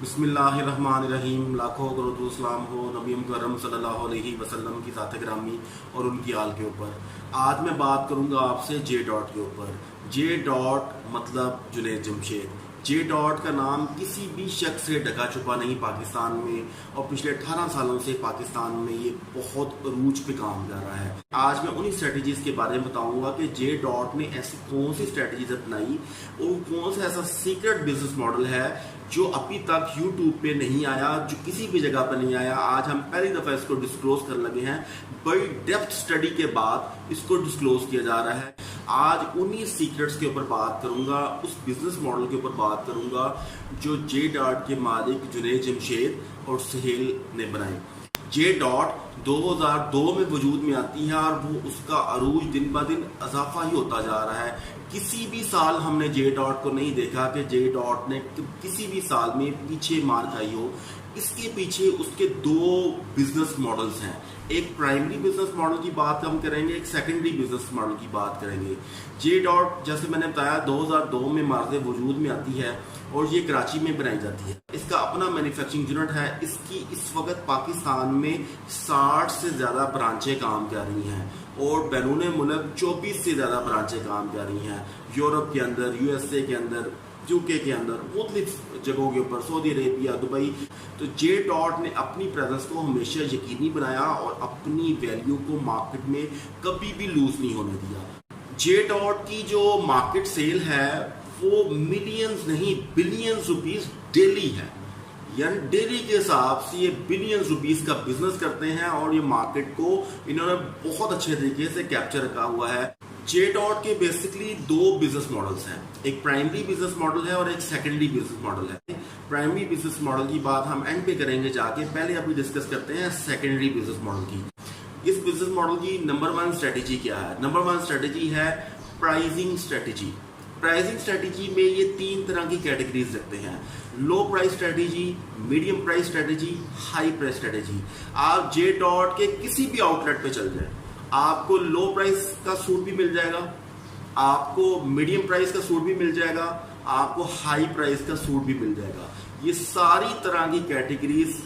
बिस्मिल्लाहिर्रहमानिर्रहीम। लाखों करोड़ों सलाम हो नबी मुकर्रम सल्लल्लाहु अलैहि वसल्लम की ज़ात ग्रामी और उनकी आल के ऊपर। आज मैं बात करूंगा आपसे जे डॉट के ऊपर। जे डॉट मतलब जुनैद जमशेद। जे डॉट का नाम किसी भी शख्स से ढका छुपा नहीं पाकिस्तान में, और पिछले 18 सालों से पाकिस्तान में ये बहुत अरूज पे काम कर रहा है। आज मैं उन्हीं स्ट्रेटजीज के बारे में बताऊंगा कि जे डॉट ने ऐसी कौन सी स्ट्रेटजीज अपनाई और कौन सा ऐसा सीक्रेट बिजनेस मॉडल है जो अभी तक यूट्यूब पे नहीं आया, जो किसी भी जगह पर नहीं आया। आज हम पहली दफा इसको डिस्क्लोज करने लगे हैं। बड़ी डेप्थ स्टडी के बाद इसको डिस्क्लोज किया जा रहा है। आज उन्हीं सीक्रेट्स के ऊपर बात करूंगा, उस बिजनेस मॉडल के ऊपर बात करूंगा जो जे डॉट के मालिक जुनैद जमशेद और सुहेल ने बनाई। जे डॉट 2002 में वजूद में आती है और वो उसका अरूज दिन ब दिन इजाफा ही होता जा रहा है। किसी भी साल हमने जे डॉट को नहीं देखा कि जे डॉट ने किसी भी साल में पीछे मार खाई हो। इसके पीछे उसके दो बिजनेस मॉडल्स हैं। एक प्राइमरी बिजनेस मॉडल की बात हम करेंगे, एक सेकेंडरी बिजनेस मॉडल की बात करेंगे। जे डॉट जैसे मैंने बताया 2002 में मार्ज वजूद में आती है और ये कराची में बनाई जाती है। इसका अपना मैन्युफैक्चरिंग यूनिट है। इसकी इस वक्त पाकिस्तान में 60 से ज़्यादा ब्रांचें काम कर रही हैं और बैरून मुल्क 24 से ज़्यादा ब्रांचें काम कर रही हैं। यूरोप के अंदर, यूएसए के अंदर, यूके के अंदर, मुख्तलिफ जगहों के ऊपर, सऊदी अरेबिया, दुबई। तो जे डॉट ने अपनी प्रेजेंस को हमेशा यकीनी बनाया और अपनी वैल्यू को मार्केट में कभी भी लूज नहीं होने दिया। जे डॉट की जो मार्केट सेल है वो मिलियंस नहीं बिलियंस रुपीस डेली है, यानी डेली के हिसाब से ये बिलियंस रुपीस का बिजनेस करते हैं और ये मार्केट को इन्होंने बहुत अच्छे तरीके से कैप्चर रखा हुआ है। जे डॉट के बेसिकली दो बिजनेस मॉडल्स हैं, एक प्राइमरी बिजनेस मॉडल है और एक सेकेंडरी बिजनेस मॉडल है। प्राइमरी बिजनेस मॉडल की बात हम एंड पे करेंगे जाके, पहले अभी डिस्कस करते हैं सेकेंडरी बिजनेस मॉडल की। इस बिजनेस मॉडल की नंबर 1 स्ट्रेटेजी क्या है? नंबर 1 स्ट्रेटेजी है प्राइसिंग स्ट्रेटेजी। प्राइसिंग स्ट्रेटेजी में ये 3 तरह की कैटेगरीज रखते हैं: लो price strategy, medium price strategy, high price strategy. आप जे डॉट के किसी भी आउटलेट पे चल जाए, आपको लो प्राइस का सूट भी मिल जाएगा, आपको मीडियम प्राइस का सूट भी मिल जाएगा, आपको हाई प्राइस का सूट भी मिल जाएगा। ये सारी तरह की कैटेगरीज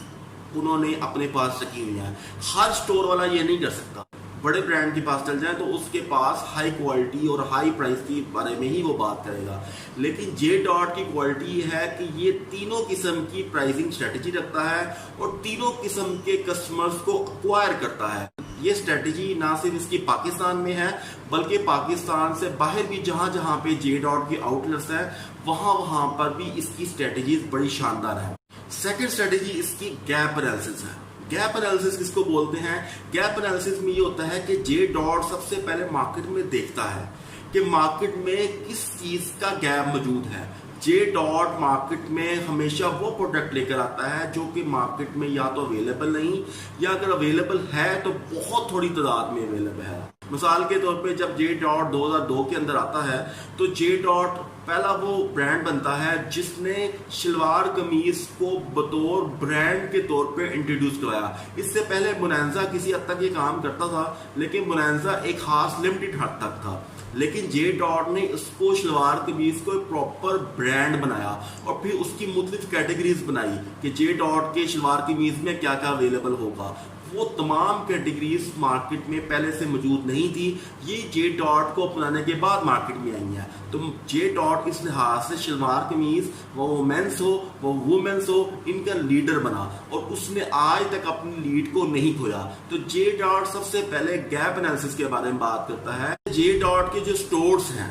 उन्होंने अपने पास रखी हुई हैं। हर स्टोर वाला ये नहीं कर सकता। बड़े ब्रांड के पास चल जाए तो उसके पास हाई क्वालिटी और हाई प्राइस के बारे में ही वो बात करेगा, लेकिन जे डॉट की क्वालिटी है कि ये तीनों किस्म की प्राइसिंग स्ट्रेटेजी रखता है और तीनों किस्म के कस्टमर्स को एक्वायर करता है। ये स्ट्रेटेजी ना सिर्फ इसकी पाकिस्तान में है बल्कि पाकिस्तान से बाहर भी जहां जहां पे जे डॉट के आउटलेट्स हैं वहां पर भी इसकी स्ट्रेटेजीज बड़ी शानदार है। सेकंड स्ट्रेटेजी इसकी गैप एनालिसिस है। गैप एनालिसिस किसको बोलते हैं? गैप एनालिसिस में ये होता है कि जे डॉट सबसे पहले मार्केट में देखता है कि मार्केट में किस चीज का गैप मौजूद है। जे डॉट मार्केट में हमेशा वो प्रोडक्ट लेकर आता है जो कि मार्केट में या तो अवेलेबल नहीं, या अगर अवेलेबल है तो बहुत थोड़ी तादाद में अवेलेबल है। मिसाल के तौर पे जब जे डॉट 2002 के अंदर आता है तो जे डॉट पहला वो ब्रांड बनता है जिसने शलवार कमीज को बतौर ब्रांड के तौर पे इंट्रोड्यूस कराया। इससे पहले बोनांजा किसी हद तक ये काम करता था, लेकिन बोनांजा एक खास लिमिटेड हद तक था, लेकिन जे डॉट ने इसको शलवार कमीज को एक प्रॉपर ब्रांड बनाया और फिर उसकी मुख्तलिफ कैटेगरीज बनाई कि जे डॉट के शलवार कमीज में क्या क्या अवेलेबल होगा। वो तमाम कैटेगरीज मार्केट में पहले से मौजूद नहीं थी, ये जे डॉट को अपनाने के बाद मार्केट में आई हैं। तो जे डॉट इस लिहाज से शलवार कमीज वो मेंस हो वो वुमेन्स हो इनका लीडर बना और उसने आज तक अपनी लीड को नहीं खोया। तो जे डॉट सबसे पहले गैप एनालिसिस के बारे में बात करता है। जे डॉट के जो स्टोर्स हैं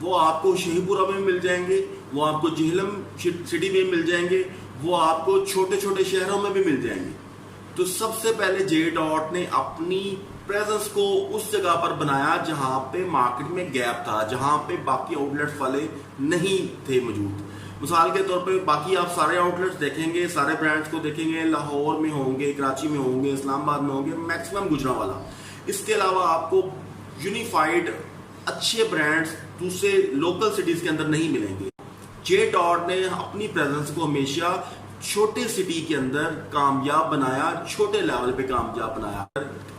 वो आपको शहीपुरा में मिल जाएंगे, वो आपको झेलम सिटी में मिल जाएंगे, वो आपको छोटे छोटे शहरों में भी मिल जाएंगे। तो सबसे पहले जे डॉट ने अपनी प्रेजेंस को उस जगह पर बनाया जहां पे मार्केट में गैप था, जहां पे बाकी आउटलेट्स वाले नहीं थे मौजूद। मिसाल के तौर पे बाकी आप सारे आउटलेट्स देखेंगे, सारे ब्रांड्स को देखेंगे, लाहौर में होंगे, कराची में होंगे, इस्लामाबाद में होंगे, मैक्सिमम गुजरांवाला। इसके अलावा आपको यूनिफाइड अच्छे ब्रांड्स दूसरे लोकल सिटीज के अंदर नहीं मिलेंगे। जे डॉट ने अपनी प्रेजेंस को हमेशा छोटे सिटी के अंदर कामयाब बनाया, छोटे लेवल पे कामयाब बनाया।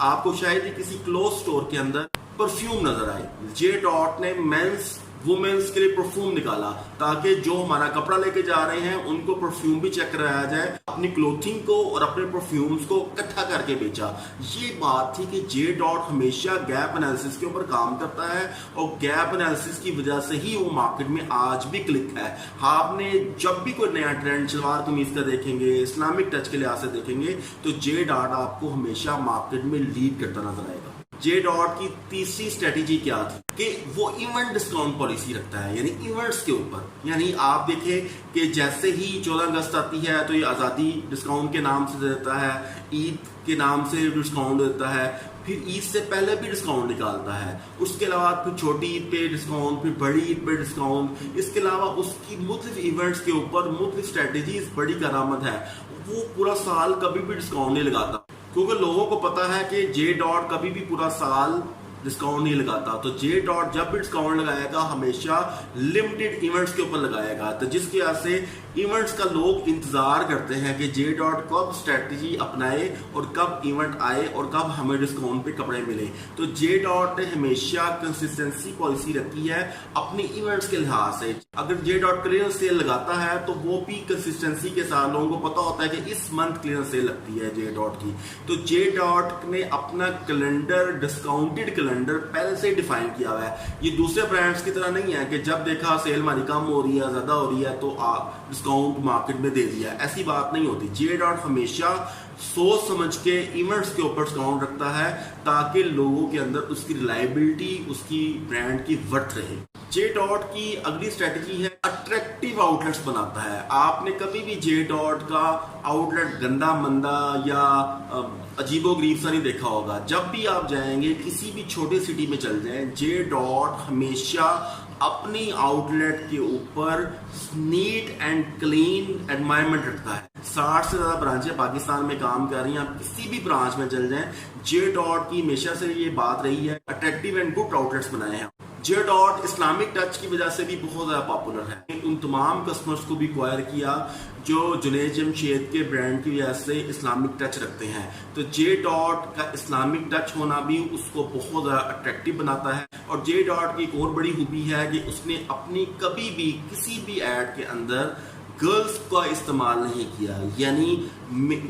आपको शायद ही किसी क्लोज स्टोर के अंदर परफ्यूम नजर आए। जे डॉट ने मेंस वुमेन्स के लिए परफ्यूम निकाला ताकि जो हमारा कपड़ा लेके जा रहे हैं उनको परफ्यूम भी चेक कराया जाए, अपनी क्लोथिंग को और अपने परफ्यूम्स को इकट्ठा करके बेचा। ये बात थी कि जे डॉट हमेशा गैप एनालिसिस के ऊपर काम करता है और गैप एनालिसिस की वजह से ही वो मार्केट में आज भी क्लिक है। आपने जब भी कोई नया ट्रेंड शलवार कमीज का देखेंगे, इस्लामिक टच के लिहाज से देखेंगे, तो जे डॉट आपको हमेशा मार्केट में लीड करता नजर आएगा। जे डॉट की तीसरी स्ट्रेटेजी क्या थी कि वो इवेंट डिस्काउंट पॉलिसी रखता है, यानी इवेंट्स के ऊपर। यानी आप देखें कि जैसे ही 14 अगस्त आती है तो ये आज़ादी डिस्काउंट के नाम से देता है, ईद के नाम से डिस्काउंट देता है, फिर ईद से पहले भी डिस्काउंट निकालता है, उसके अलावा फिर छोटी ईद पे डिस्काउंट, फिर बड़ी ईद पे डिस्काउंट। इसके अलावा उसकी मुख्तलिफ इवेंट्स के ऊपर मुख्तलिफ स्ट्रेटेजीज बड़ी करामत है। वो पूरा साल कभी भी डिस्काउंट नहीं लगाता, क्योंकि लोगों को पता है कि जे डॉट कभी भी पूरा साल डिस्काउंट नहीं लगाता। तो जे डॉट जब भी डिस्काउंट लगाएगा हमेशा लिमिटेड इवेंट्स के ऊपर लगाएगा, तो जिसकी वजह से इवेंट्स का लोग इंतजार करते हैं कि जे डॉट कब स्ट्रेटजी अपनाए और कब इवेंट आए और कब हमें डिस्काउंट पे कपड़े मिले। तो जे डॉट ने हमेशा कंसिस्टेंसी पॉलिसी रखी है अपनी इवेंट्स के लिहाज से। अगर जे डॉट क्लियरेंस सेल लगाता है तो वो भी कंसिस्टेंसी के साथ, लोगों को पता होता है कि इस मंथ क्लियरेंस सेल लगती है जे डॉट की। तो जे डॉट ने अपना कैलेंडर, डिस्काउंटेड कैलेंडर पहले से डिफाइन किया हुआ है। ये दूसरे ब्रांड्स की तरह नहीं है कि जब देखा सेल हमारी कम हो रही है, ज्यादा हो रही है, तो आप डिस्काउंट मार्केट में दे दिया। ऐसी बात नहीं होती। जे डॉट हमेशा सोच समझ के इवेंट्स के ऊपर डिस्काउंट रखता है ताकि लोगों के अंदर उसकी रिलायबिलिटी, उसकी ब्रांड की वर्थ रहे। जे डॉट की अगली स्ट्रेटजी है अट्रैक्टिव आउटलेट्स बनाता है। आपने कभी भी जे डॉट का आउटलेट गंदा मंदा या अजीबोगरीब सा नहीं देखा होगा। जब भी आप जाएंगे किसी भी छोटे सिटी में चल जाएं, जे डॉट हमेशा अपनी आउटलेट के ऊपर नीट एंड क्लीन एनवायरनमेंट रखता है। 60 से ज्यादा ब्रांचें पाकिस्तान में काम कर रही हैं। आप किसी भी ब्रांच में चल जाएं, जे डॉट की हमेशा से ये बात रही है अट्रैक्टिव एंड गुड आउटलेट्स बनाए हैं। जे डॉट इस्लामिक टच की वजह से भी बहुत ज्यादा पॉपुलर है। उन तमाम कस्टमर्स को भी एक्वायर किया जो जुनैद जमशेद के ब्रांड की वजह से इस्लामिक टच रखते हैं। तो जे डॉट का इस्लामिक टच होना भी उसको बहुत ज़्यादा अट्रैक्टिव बनाता है। और जे डॉट की एक और बड़ी खूबी है कि उसने अपनी कभी भी किसी भी ऐड के अंदर गर्ल्स का इस्तेमाल नहीं किया, यानी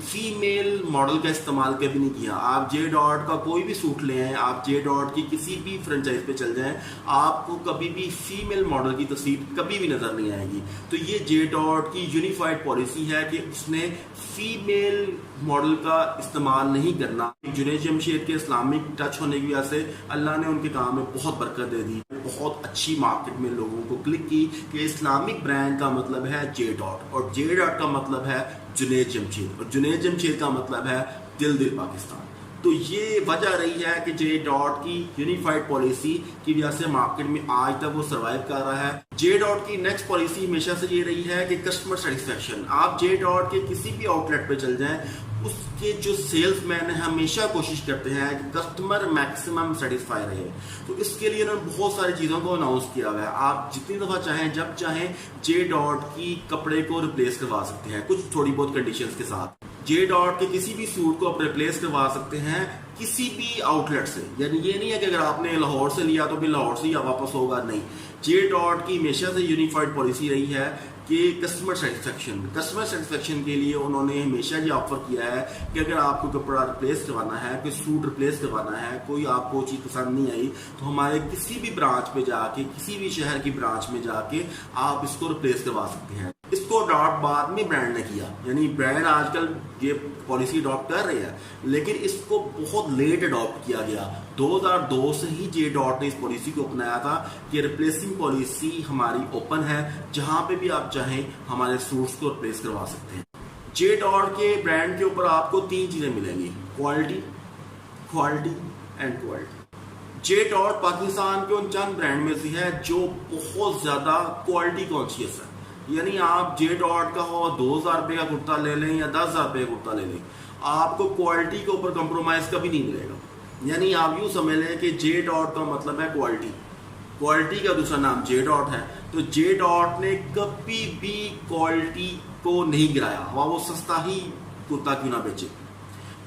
फीमेल मॉडल का इस्तेमाल कभी नहीं किया। आप जे डॉट का कोई भी सूट ले आए, आप जे डॉट की किसी भी फ्रेंचाइज पे चल जाएं, आपको कभी भी फीमेल मॉडल की तस्वीर कभी भी नजर नहीं आएगी। तो ये जे डॉट की यूनिफाइड पॉलिसी है कि उसने फीमेल मॉडल का इस्तेमाल नहीं करना। जुनैद जमशेद के इस्लामिक टच होने की वजह से अल्लाह ने उनके काम में बहुत बरकत दे दी। बहुत अच्छी मार्केट में लोगों को क्लिक की कि इस्लामिक ब्रांड का मतलब है जे डॉट और जे डॉट का मतलब है जुनैद जमशेद और जुनैद जमशेद का मतलब है दिल पाकिस्तान। तो ये वजह रही है कि जे डॉट की यूनिफाइड पॉलिसी की वजह से मार्केट में आज तक वो सर्वाइव कर रहा है। जे डॉट की नेक्स्ट पॉलिसी हमेशा से ये रही है कि कस्टमर सेटिस्फेक्शन। आप जे डॉट के किसी भी आउटलेट पे चल जाएं, उसके जो सेल्समैन है हमेशा कोशिश करते हैं कि कस्टमर मैक्सिमम सेटिस्फाई रहे। तो इसके लिए उन्होंने बहुत सारी चीज़ों को अनाउंस किया हुआ है। आप जितनी दफ़ा चाहें, जब चाहें, जे डॉट की कपड़े को रिप्लेस करवा सकते हैं, कुछ थोड़ी बहुत कंडीशंस के साथ। जे डॉट के किसी भी सूट को आप रिप्लेस करवा सकते हैं किसी भी आउटलेट से। यानी ये नहीं है कि अगर आपने लाहौर से लिया तो भी लाहौर से ही वापस होगा, नहीं। जे डॉट की हमेशा से यूनिफाइड पॉलिसी रही है कि कस्टमर सेटिस्फेक्शन के लिए उन्होंने हमेशा ये ऑफर किया है कि अगर आपको कपड़ा रिप्लेस करवाना है, कोई सूट रिप्लेस करवाना है, कोई आपको चीज़ पसंद नहीं आई, तो हमारे किसी भी ब्रांच पे जाके, किसी भी शहर की ब्रांच में जाके आप इसको रिप्लेस करवा सकते हैं। इसको अडॉप्ट बाद में ब्रांड ने किया, यानी ब्रांड आजकल ये पॉलिसी अडॉप्ट कर रहे हैं, लेकिन इसको बहुत लेट अडॉप्ट किया गया। 2002 से ही जे डॉट ने इस पॉलिसी को अपनाया था कि रिप्लेसिंग पॉलिसी हमारी ओपन है, जहां पे भी आप चाहें हमारे सूट्स को रिप्लेस करवा सकते हैं। जे डॉट के ब्रांड के ऊपर आपको 3 चीजें मिलेंगी, quality and quality. J dot Pakistan के उन चंद ब्रांड में से है जो बहुत ज्यादा क्वालिटी कॉन्शियस है। यानी आप जे डॉट का हो 2000 रुपये का कुर्ता ले लें या 10,000 रुपये का कुर्ता ले लें, आपको क्वालिटी के ऊपर कंप्रोमाइज कभी नहीं मिलेगा। यानी आप यूँ समझ लें कि जे डॉट का मतलब है क्वालिटी का दूसरा नाम जे डॉट है। तो जे डॉट ने कभी भी क्वालिटी को नहीं गिराया, वो सस्ता ही कुर्ता क्यों ना बेचे।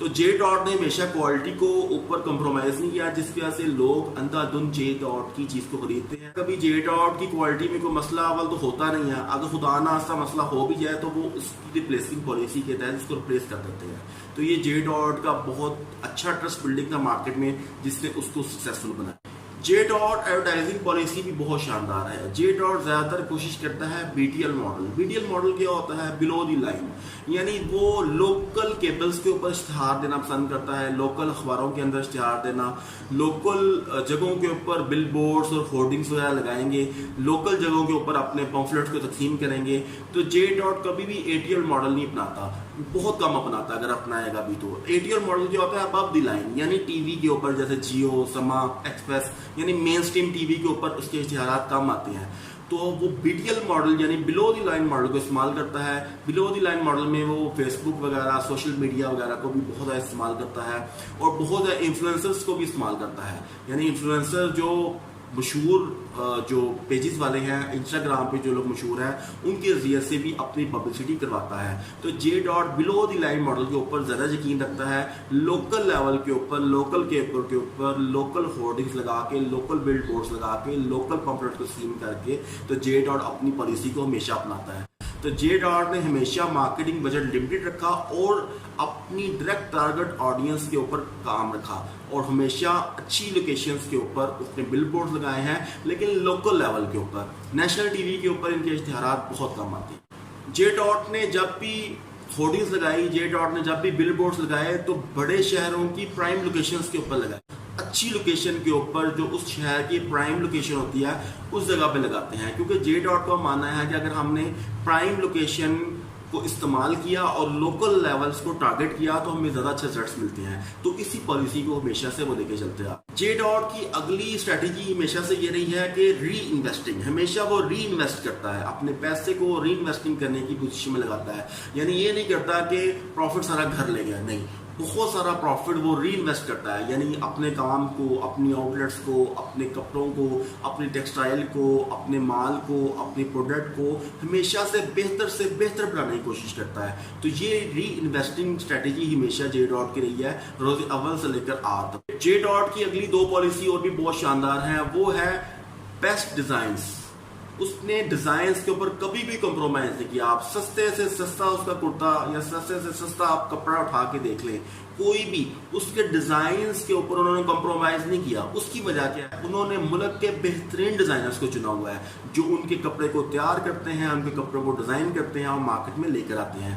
تو جے ڈاٹ نے ہمیشہ کوالٹی کو اوپر کمپرومائز نہیں کیا، جس کی وجہ سے لوگ اندھا دھند جے ڈاٹ کی چیز کو خریدتے ہیں۔ کبھی جے ڈاٹ کی کوالٹی میں کوئی مسئلہ اول تو ہوتا نہیں ہے، اگر خدا نہ خواستہ مسئلہ ہو بھی جائے تو وہ اس کی ریپلیسنگ پالیسی کے تحت اس کو ریپلیس کر دیتے ہیں۔ تو یہ جے ڈاٹ کا بہت اچھا ٹرسٹ بلڈنگ تھا مارکیٹ میں، جس نے اس کو سکسیسفل بنایا۔ جے ڈاٹ ایڈورٹائزنگ پالیسی بھی بہت شاندار ہے۔ جے ڈاٹ زیادہ تر کوشش کرتا ہے B T L model. B T L model کیا ہوتا ہے؟ بلو دی لائن، یعنی وہ لوکل کیبلز کے اوپر اشتہار دینا پسند کرتا ہے، لوکل اخباروں کے اندر اشتہار دینا، لوکل جگہوں کے اوپر بل بورڈز اور ہورڈنگز وغیرہ لگائیں گے، لوکل جگہوں کے اوپر اپنے پمفلٹس کو تقسیم کریں گے۔ تو جے ڈاٹ کبھی بھی اے ٹی ایل ماڈل نہیں اپناتا، بہت کم اپناتا، اگر اپنائے گا بھی تو۔ اے ٹی ایل ماڈل کیا ہوتا ہے؟ ابو دی لائن، یعنی ٹی وی کے اوپر جیسے جیو، سما، ایکسپریس، یعنی مین سٹریم ٹی وی کے اوپر اس کے اشتہارات کم آتے ہیں۔ تو وہ بی ٹی ایل ماڈل یعنی بلو دی لائن ماڈل کو استعمال کرتا ہے۔ بلو دی لائن ماڈل میں وہ فیس بک وغیرہ، سوشل میڈیا وغیرہ کو بھی بہت زیادہ استعمال کرتا ہے، اور بہت زیادہ انفلوئنسرز کو بھی استعمال کرتا ہے۔ یعنی انفلوئنسر جو مشہور جو پیجز والے ہیں انسٹاگرام پہ، جو لوگ مشہور ہیں، ان کے ذریعے سے بھی اپنی پبلسٹی کرواتا ہے۔ تو جے ڈاٹ بلو دی لائن ماڈل کے اوپر زیادہ یقین رکھتا ہے، لوکل لیول کے اوپر، لوکل کیبل کے اوپر، لوکل ہورڈنگز لگا کے، لوکل بلڈ بورڈز لگا کے، لوکل پمفلٹ کو سیم کر کے، تو جے ڈاٹ اپنی پالیسی کو ہمیشہ اپناتا ہے۔ تو جے ڈاٹ نے ہمیشہ مارکیٹنگ بجٹ لمیٹڈ رکھا اور اپنی ڈائریکٹ ٹارگٹ آڈینس کے اوپر کام رکھا، اور ہمیشہ اچھی لوکیشنز کے اوپر اس نے بل بورڈ لگائے ہیں، لیکن لوکل لیول کے اوپر، نیشنل ٹی وی کے اوپر ان کے اشتہارات بہت کم آتے ہیں۔ جے ڈاٹ نے جب بھی ہورڈنگز لگائی، جے ڈاٹ نے جب بھی بل بورڈز لگائے، تو بڑے شہروں کی پرائم لوکیشنز کے اوپر لگائے، اچھی لوکیشن کے اوپر جو اس شہر کی پرائم لوکیشن ہوتی ہے اس جگہ پہ لگاتے ہیں، کیونکہ جے ڈاٹ کا ماننا ہے کہ اگر ہم نے پرائم لوکیشن کو استعمال کیا اور لوکل لیولز کو ٹارگٹ کیا تو ہمیں زیادہ اچھے ریزلٹس ملتے ہیں۔ تو اسی پالیسی کو ہمیشہ سے وہ لے کے چلتے ہیں۔ جے ڈاٹ کی اگلی اسٹریٹجی ہمیشہ سے یہ رہی ہے کہ ری انویسٹنگ، ہمیشہ وہ ری انویسٹ کرتا ہے، اپنے پیسے کو ری انویسٹنگ کرنے کی کوشش میں لگاتا ہے۔ یعنی یہ نہیں کرتا کہ پروفٹ سارا گھر لے گیا، نہیں، بہت سارا پروفٹ وہ ری انویسٹ کرتا ہے، یعنی اپنے کام کو، اپنی آؤٹ لیٹس کو، اپنے کپڑوں کو، اپنی ٹیکسٹائل کو، اپنے مال کو، اپنی پروڈکٹ کو ہمیشہ سے بہتر بنانے کی کوشش کرتا ہے۔ تو یہ ری انویسٹنگ اسٹریٹجی ہمیشہ جے ڈاٹ کی رہی ہے، روز اول سے لے کر آج تک۔ جے ڈاٹ کی اگلی دو پالیسی اور بھی بہت شاندار ہیں، وہ ہے بیسٹ ڈیزائنس۔ اس نے ڈیزائنس کے اوپر کبھی بھی کمپرومائز نہیں کیا۔ آپ سستے سے سستا اس کا کرتا یا سستے سے سستا آپ کپڑا اٹھا کے دیکھ لیں، کوئی بھی اس کے ڈیزائنس کے اوپر انہوں نے کمپرومائز نہیں کیا۔ اس کی وجہ کیا ہے؟ انہوں نے ملک کے بہترین ڈیزائنرز کو چنا ہوا ہے، جو ان کے کپڑے کو تیار کرتے ہیں، ان کے کپڑوں کو ڈیزائن کرتے ہیں اور مارکیٹ میں لے کر آتے ہیں۔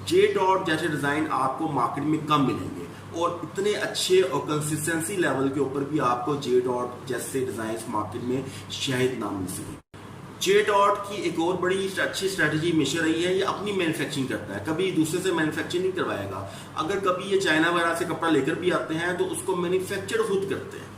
جے ڈاٹ جیسے ڈیزائن آپ کو مارکیٹ میں کم ملیں گے، اور اتنے اچھے اور کنسسٹنسی لیول کے اوپر بھی آپ کو جے ڈاٹ جیسے ڈیزائنس مارکیٹ میں شاید نہ مل سکے۔ جے ڈاٹ کی ایک اور بڑی اچھی اسٹریٹجی ہمیشہ رہی ہے، یہ اپنی مینوفیکچرنگ کرتا ہے، کبھی دوسرے سے مینوفیکچرنگ نہیں کروائے گا۔ اگر کبھی یہ چائنا وغیرہ سے کپڑا لے کر بھی آتے ہیں تو اس کو مینوفیکچر خود کرتے ہیں۔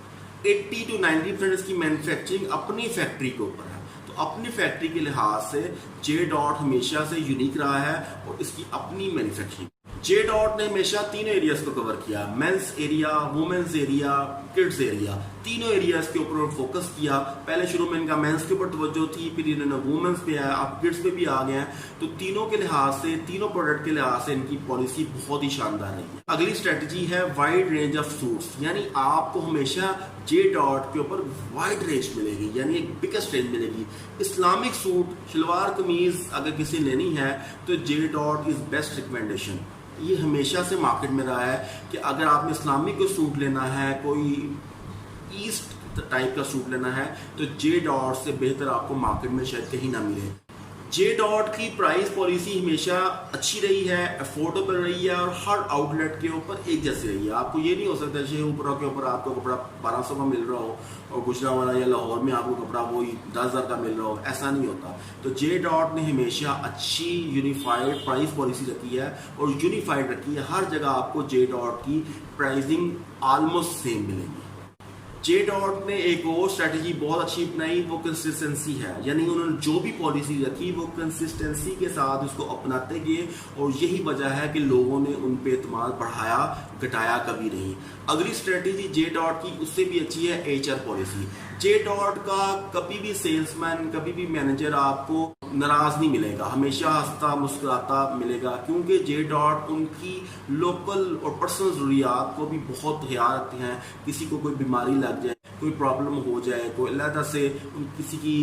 80 to 90% اس کی مینوفیکچرنگ اپنی فیکٹری کے اوپر ہے۔ تو اپنی فیکٹری کے لحاظ سے جے ڈاٹ ہمیشہ سے یونیک رہا ہے، اور اس کی اپنی مینوفیکچرنگ۔ جے ڈاٹ نے ہمیشہ تینوں ایریاز کو کور کیا، men's area, women's area, kids area, تینوں ایریاز کے اوپر فوکس کیا۔ پہلے شروع میں ان کا مینس کے اوپر توجہ تھی، پھر انہوں نے وومنز پہ آیا، اب کڈز پہ بھی آ گئے ہیں۔ تو تینوں کے لحاظ سے، تینوں پروڈکٹ کے لحاظ سے ان کی پالیسی بہت ہی شاندار رہی ہے۔ اگلی اسٹریٹجی ہے وائڈ رینج آف سوٹس، یعنی آپ کو ہمیشہ جے ڈاٹ کے اوپر وائڈ رینج ملے گی، یعنی ایک بگیسٹ رینج ملے گی۔ اسلامک سوٹ، شلوار قمیض اگر کسی لینی ہے تو جے ڈاٹ از بیسٹ ریکمینڈیشن۔ یہ ہمیشہ سے مارکیٹ میں رہا ہے کہ اگر آپ نے اسلامی کوئی سوٹ لینا ہے، کوئی ایسٹ ٹائپ کا سوٹ لینا ہے، تو جے ڈاٹ سے بہتر آپ کو مارکیٹ میں شاید کہیں نہ ملے۔ جے ڈاٹ کی پرائز پالیسی ہمیشہ اچھی رہی ہے، افورڈیبل رہی ہے، اور ہر آؤٹ لیٹ کے اوپر ایک جیسی رہی ہے۔ آپ کو یہ نہیں ہو سکتا کہ اوپرا کے اوپر آپ کو کپڑا 1200 کا مل رہا ہو اور گجرانوالہ یا لاہور میں آپ کو کپڑا وہی 10,000 کا مل رہا ہو، ایسا نہیں ہوتا۔ تو جے ڈاٹ نے ہمیشہ اچھی یونیفائڈ پرائز پالیسی رکھی ہے، اور یونیفائڈ رکھی ہے، ہر جگہ آپ کو جے ڈاٹ کی پرائزنگ آلموسٹ سیم ملے گی۔ جے ڈاٹ نے ایک اور اسٹریٹجی بہت اچھی اپنائی، وہ کنسسٹنسی ہے، یعنی انہوں نے جو بھی پالیسی رکھی وہ کنسسٹنسی کے ساتھ اس کو اپناتے گئے، اور یہی وجہ ہے کہ لوگوں نے ان پہ اعتماد بڑھایا، گھٹایا کبھی نہیں۔ اگلی اسٹریٹجی جے ڈاٹ کی اس سے بھی اچھی ہے ایچ آر پالیسی۔ جے ڈاٹ کا کبھی بھی سیلس مین، کبھی بھی مینیجر آپ کو ناراض نہیں ملے گا، ہمیشہ ہنستا مسکراتا ملے گا، کیونکہ جے ڈاٹ ان کی لوکل اور پرسنل ضروریات کو بھی بہت خیال رکھتے ہیں. کسی کو کوئی بیماری لگ جائے، کوئی پرابلم ہو جائے، کوئی علیحدہ سے کسی کی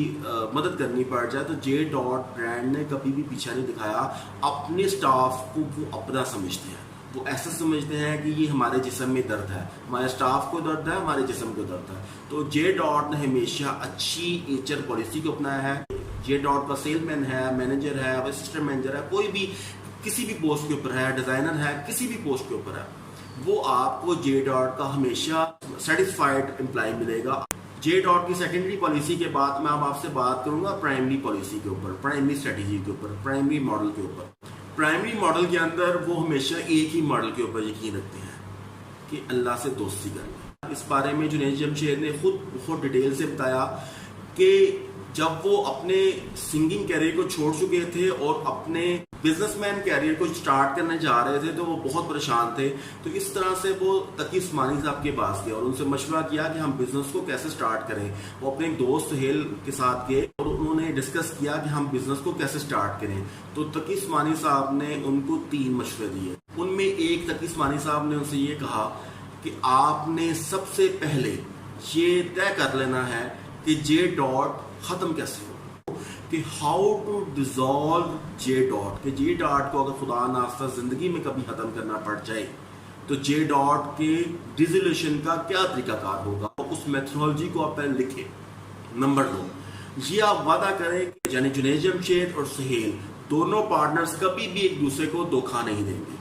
مدد کرنی پڑ جائے، تو جے ڈاٹ برانڈ نے کبھی بھی پیچھا نہیں دکھایا. اپنے سٹاف کو وہ اپنا سمجھتے ہیں، وہ ایسا سمجھتے ہیں کہ یہ ہمارے جسم میں درد ہے، ہمارے سٹاف کو درد ہے، ہمارے جسم کو درد ہے. تو جے ڈاٹ نے ہمیشہ اچھی HR پالیسی کو اپنایا ہے. جے ڈاٹ کا سیل مین ہے، مینیجر ہے، اسسٹنٹ مینیجر ہے، کوئی بھی کسی بھی پوسٹ کے اوپر ہے، ڈیزائنر ہے، کسی بھی پوسٹ کے اوپر ہے، وہ آپ کو جے ڈاٹ کا ہمیشہ سیٹسفائیڈ امپلائی ملے گا. جے ڈاٹ کی سیکنڈری پالیسی کے بعد میں اب آپ سے بات کروں گا پرائمری پالیسی کے اوپر، پرائمری اسٹریٹجی کے اوپر، پرائمری ماڈل کے اوپر. پرائمری ماڈل کے اندر وہ ہمیشہ ایک ہی ماڈل کے اوپر یقین رکھتے ہیں کہ اللہ سے دوستی کرنا. اس بارے میں جنید جمشید نے خود بہت ڈیٹیل سے بتایا کہ جب وہ اپنے سنگنگ کیریئر کو چھوڑ چکے تھے اور اپنے بزنس مین کیریئر کو سٹارٹ کرنے جا رہے تھے تو وہ بہت پریشان تھے. تو اس طرح سے وہ تقی عثمانی صاحب کے پاس گئے اور ان سے مشورہ کیا کہ ہم بزنس کو کیسے سٹارٹ کریں. وہ اپنے ایک دوست سہیل کے ساتھ گئے اور انہوں نے ڈسکس کیا کہ ہم بزنس کو کیسے سٹارٹ کریں. تو تقی عثمانی صاحب نے ان کو 3 مشورے دیے. ان میں ایک تقی عثمانی صاحب نے ان سے یہ کہا کہ آپ نے سب سے پہلے یہ طے کر لینا ہے کہ جے ڈاٹ ختم کیسے ہو، کہ how to dissolve J dot. کہ جے ڈاٹ کو اگر خدا ناخواستہ زندگی میں کبھی ختم کرنا پڑ جائے تو جے ڈاٹ کے ڈیزولیوشن کا کیا طریقہ کار ہوگا. اس میتھڈالوجی کو آپ پہلے لکھیں. نمبر 2، یہ آپ وعدہ کریں کہ یعنی جنید جمشید اور سہیل دونوں پارٹنرز کبھی بھی ایک دوسرے کو دھوکہ نہیں دیں گے.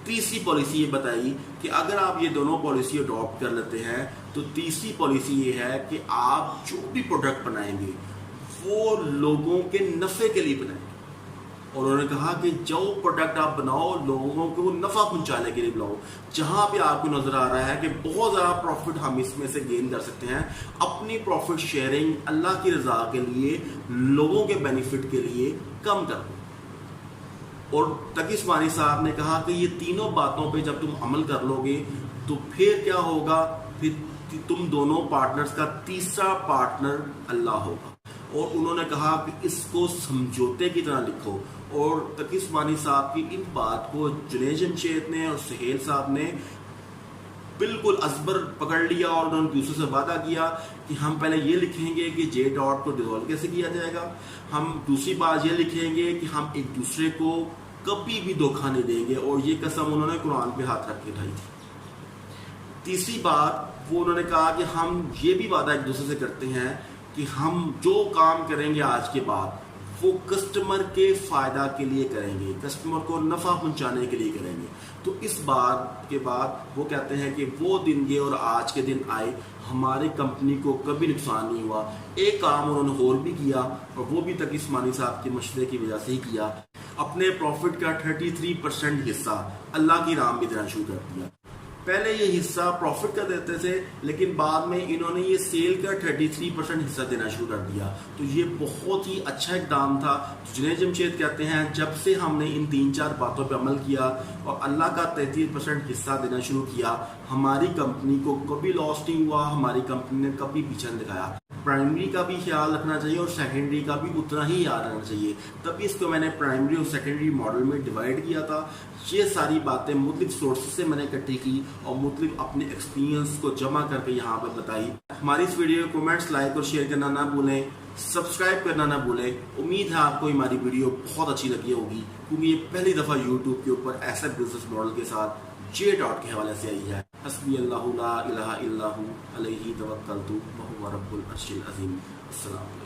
تیسری پالیسی یہ بتائی کہ اگر آپ یہ دونوں پالیسی اڈاپٹ کر لیتے ہیں تو تیسری پالیسی یہ ہے کہ آپ جو بھی پروڈکٹ بنائیں گے وہ لوگوں کے نفع کے لیے بنائیں گے. اور انہوں نے کہا کہ جو پروڈکٹ آپ بناؤ لوگوں کو نفع پہنچانے کے لیے بناؤ. جہاں پہ آپ کو نظر آ رہا ہے کہ بہت زیادہ پروفٹ ہم اس میں سے گین کر سکتے ہیں، اپنی پروفٹ شیئرنگ اللہ کی رضا کے لیے، لوگوں کے بینیفٹ کے لیے کم کر دو. اور تقی عثمانی صاحب نے کہا کہ یہ تینوں باتوں پہ جب تم عمل کر لو گے تو پھر کیا ہوگا، پھر تم دونوں پارٹنرز کا تیسرا پارٹنر اللہ ہوگا. اور انہوں نے کہا کہ اس کو سمجھوتے کی طرح لکھو. اور تقی عثمانی صاحب کی ان بات کو جنید جمشید نے اور سہیل صاحب نے بالکل ازبر پکڑ لیا اور انہوں نے دوسرے سے وعدہ کیا کہ ہم پہلے یہ لکھیں گے کہ جے ڈاٹ کو ڈیزالو کیسے کیا جائے گا. ہم دوسری بات یہ لکھیں گے کہ ہم ایک دوسرے کو کبھی بھی دھوکہ نہیں دیں گے. اور یہ قسم انہوں نے قرآن پہ ہاتھ رکھ کے اٹھائی تھی. تیسری بات وہ انہوں نے کہا کہ ہم یہ بھی وعدہ ایک دوسرے سے کرتے ہیں کہ ہم جو کام کریں گے آج کے بعد وہ کسٹمر کے فائدہ کے لیے کریں گے، کسٹمر کو نفع پہنچانے کے لیے کریں گے. تو اس بات کے بعد وہ کہتے ہیں کہ وہ دن گئے اور آج کے دن آئے، ہماری کمپنی کو کبھی نقصان نہیں ہوا. ایک کام انہوں نے اور بھی کیا اور وہ بھی تقی عثمانی صاحب کے مشورے کی وجہ سے ہی کیا. اپنے پروفٹ کا 33% حصہ اللہ کی راہ میں دینا شروع کر دیا. پہلے یہ حصہ پروفٹ کا دیتے تھے لیکن بعد میں انہوں نے یہ سیل کا 33% حصہ دینا شروع کر دیا. تو یہ بہت ہی اچھا اقدام تھا. جنید جمشید کہتے ہیں جب سے ہم نے ان 3-4 باتوں پہ عمل کیا اور اللہ کا 33% حصہ دینا شروع کیا، ہماری کمپنی کو کبھی لاس نہیں ہوا، ہماری کمپنی نے کبھی پیچھے نہیں دکھایا. پرائمری کا بھی خیال رکھنا چاہیے اور سیکنڈری کا بھی اتنا ہی یاد رکھنا چاہیے. تبھی اس کو میں نے پرائمری اور سیکنڈری ماڈل میں ڈیوائڈ کیا تھا. یہ ساری باتیں مختلف سورسز سے میں نے اکٹھی کی اور مختلف اپنے ایکسپیرینس کو جمع کر کے یہاں پر بتائی. ہماری اس ویڈیو کو کمنٹس، لائک اور شیئر کرنا نہ بھولیں، سبسکرائب کرنا نہ بھولیں. امید ہے آپ کو ہماری ویڈیو بہت اچھی لگی ہوگی کیونکہ یہ پہلی دفعہ یوٹیوب کے اوپر ایسا بزنس ماڈل کے ساتھ جے ڈاٹ کے حوالے سے آئی ہے. حسبی اللہ لا الہ الا ہو علیہ توکلت وہو رب العرش العظیم. السلام علیکم.